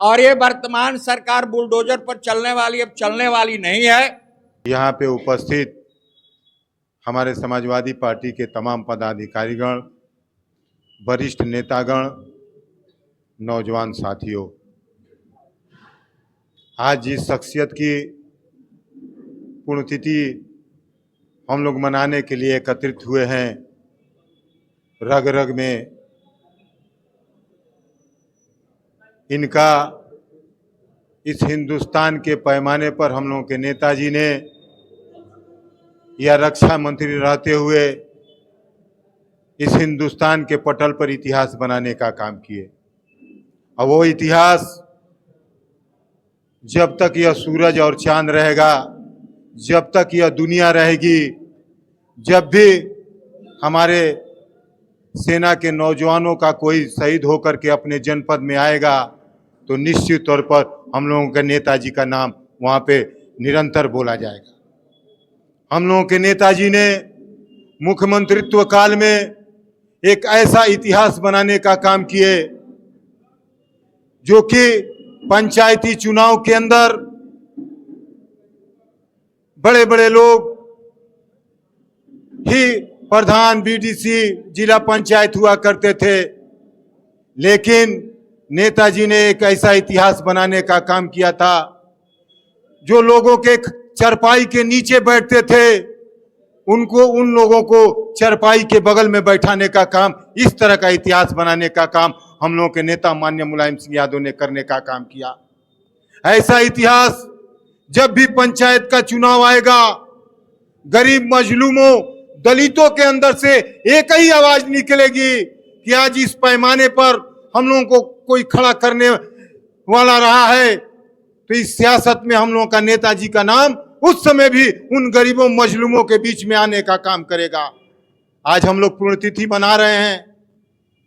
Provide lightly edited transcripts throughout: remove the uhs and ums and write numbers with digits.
और ये वर्तमान सरकार बुलडोजर पर चलने वाली अब चलने वाली नहीं है। यहाँ पे उपस्थित हमारे समाजवादी पार्टी के तमाम पदाधिकारीगण, वरिष्ठ नेतागण, नौजवान साथियों, आज जिस शख्सियत की पुण्यतिथि हम लोग मनाने के लिए एकत्रित हुए हैं, रग रग में इनका इस हिंदुस्तान के पैमाने पर हम लोगों के नेताजी ने या रक्षा मंत्री रहते हुए इस हिंदुस्तान के पटल पर इतिहास बनाने का काम किए। और वो इतिहास जब तक यह सूरज और चांद रहेगा, जब तक यह दुनिया रहेगी, जब भी हमारे सेना के नौजवानों का कोई शहीद होकर के अपने जनपद में आएगा तो निश्चित तौर पर हम लोगों के नेताजी का नाम वहाँ पे निरंतर बोला जाएगा। हम लोगों के नेताजी ने मुख्यमंत्रित्व काल में एक ऐसा इतिहास बनाने का काम किए जो कि पंचायती चुनाव के अंदर बड़े बड़े लोग ही प्रधान, बीडीसी, जिला पंचायत हुआ करते थे, लेकिन नेताजी ने एक ऐसा इतिहास बनाने का काम किया था जो लोगों के चरपाई के नीचे बैठते थे उन लोगों को चरपाई के बगल में बैठाने का काम, इस तरह का इतिहास बनाने का काम हम लोगों के नेता माननीय मुलायम सिंह यादव ने करने का काम किया। ऐसा इतिहास जब भी पंचायत का चुनाव आएगा, गरीब मजलूमों, दलितों के अंदर से एक ही आवाज निकलेगी कि आज इस पैमाने पर हम लोगों को कोई खड़ा करने वाला रहा है, तो इस सियासत में हम लोगों का नेताजी का नाम उस समय भी उन गरीबों मजलूमों के बीच में आने का काम करेगा। आज हम लोग पुण्यतिथि मना रहे हैं,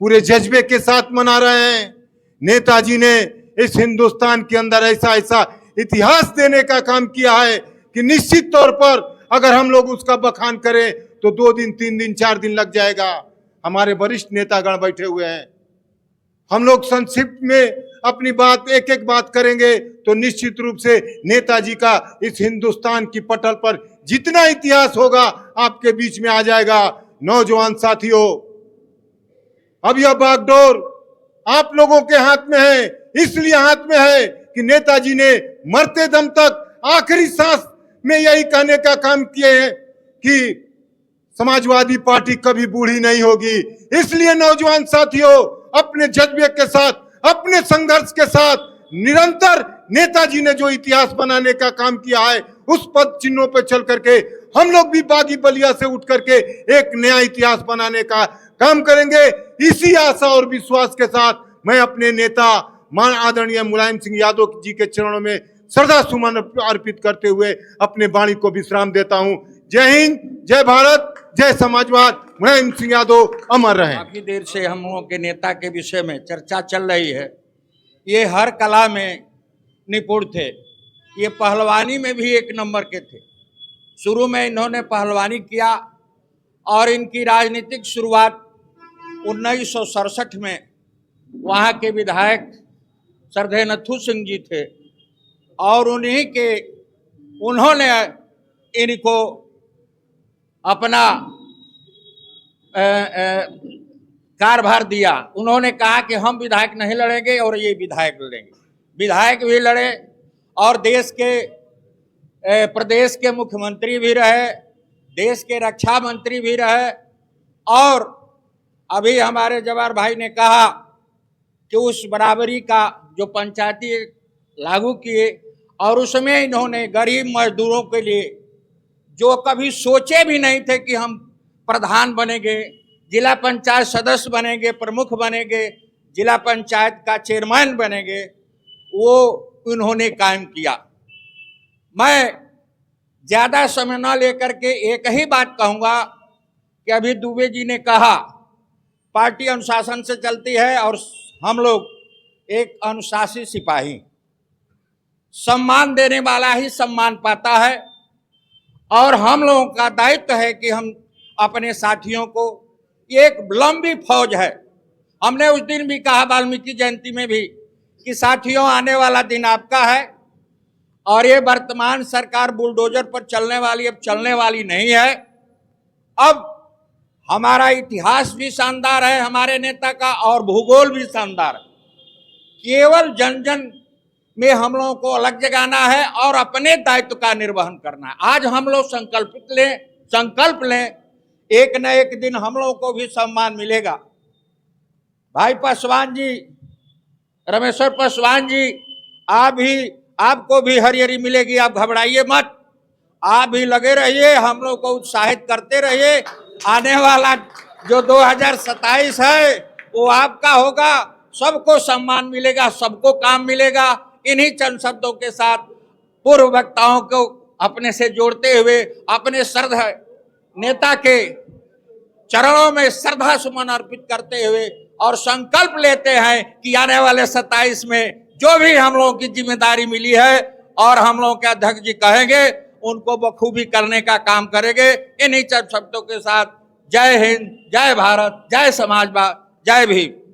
पूरे जज्बे के साथ मना रहे हैं। नेताजी ने इस हिंदुस्तान के अंदर ऐसा ऐसा इतिहास देने का काम किया है कि निश्चित तौर पर अगर हम लोग उसका बखान करें तो 2 दिन, 3 दिन, 4 दिन लग जाएगा। हमारे वरिष्ठ नेतागण बैठे हुए हैं, हम लोग संक्षिप्त में अपनी बात एक एक बात करेंगे तो निश्चित रूप से नेताजी का इस हिंदुस्तान की पटल पर जितना इतिहास होगा आपके बीच में आ जाएगा। नौजवान साथियों, अब यह बागडोर आप लोगों के हाथ में है, इसलिए हाथ में है कि नेताजी ने मरते दम तक आखिरी सांस में यही कहने का काम किए हैं कि समाजवादी पार्टी कभी बूढ़ी नहीं होगी। इसलिए नौजवान साथियों, अपने जज्बे के साथ, अपने संघर्ष के साथ निरंतर नेताजी ने जो इतिहास बनाने का काम किया है उस पद चिन्हों पर चल करके हम लोग भी बागी बलिया से उठ करके एक नया इतिहास बनाने का काम करेंगे। इसी आशा और विश्वास के साथ मैं अपने नेता मान आदरणीय मुलायम सिंह यादव जी के चरणों में श्रद्धा सुमन अर्पित करते हुए अपने वाणी को विश्राम देता हूं। जय हिंद, जय भारत, जय समाजवाद। मुलायम सिंह यादव अमर रहे। काफी देर से हम लोगों के नेता के विषय में चर्चा चल रही है। ये हर कला में निपुण थे, ये पहलवानी में भी एक नंबर के थे। शुरू में इन्होंने पहलवानी किया और इनकी राजनीतिक शुरुआत 1967 में वहाँ के विधायक सरधे नथु सिंह जी थे और उन्होंने इनको अपना कार्यभार दिया। उन्होंने कहा कि हम विधायक नहीं लड़ेंगे और ये विधायक लड़ेंगे। विधायक भी लड़े और देश के प्रदेश के मुख्यमंत्री भी रहे, देश के रक्षा मंत्री भी रहे। और अभी हमारे जवाहर भाई ने कहा कि उस बराबरी का जो पंचायती लागू किए और उसमें इन्होंने गरीब मजदूरों के लिए जो कभी सोचे भी नहीं थे कि हम प्रधान बनेंगे, जिला पंचायत सदस्य बनेंगे, प्रमुख बनेंगे, जिला पंचायत का चेयरमैन बनेंगे, वो उन्होंने कायम किया। मैं ज़्यादा समय न लेकर के एक ही बात कहूँगा कि अभी दुबे जी ने कहा पार्टी अनुशासन से चलती है और हम लोग एक अनुशासित सिपाही, सम्मान देने वाला ही सम्मान पाता है। और हम लोगों का दायित्व है कि हम अपने साथियों को, एक लंबी फौज है। हमने उस दिन भी कहा वाल्मीकि जयंती में भी कि साथियों, आने वाला दिन आपका है और ये वर्तमान सरकार बुलडोजर पर चलने वाली अब चलने वाली नहीं है। अब हमारा इतिहास भी शानदार है हमारे नेता का और भूगोल भी शानदार है। केवल जन जन में हम लोगों को अलग जगाना है और अपने दायित्व का निर्वहन करना है। आज हम लोग संकल्प लें, एक न एक दिन हम लोगों को भी सम्मान मिलेगा। भाई पासवान जी, रामेश्वर पासवान जी, आपको भी हरियरी मिलेगी, आप घबराइए मत, आप भी लगे रहिए, हम लोग को उत्साहित करते रहिए। आने वाला जो 2027 है वो आपका होगा, सबको सम्मान मिलेगा, सबको काम मिलेगा। इन्हीं चंद शब्दों के साथ पूर्व वक्ताओं को अपने से जोड़ते हुए अपने श्रद्धा नेता के चरणों में श्रद्धा सुमन अर्पित करते हुए और संकल्प लेते हैं कि आने वाले 27 में जो भी हम लोगों की जिम्मेदारी मिली है और हम लोगों के अध्यक्ष जी कहेंगे उनको बखूबी करने का काम करेंगे। इन्हीं चंद शब्दों के साथ जय हिंद, जय भारत, जय समाजवाद, जय भीम।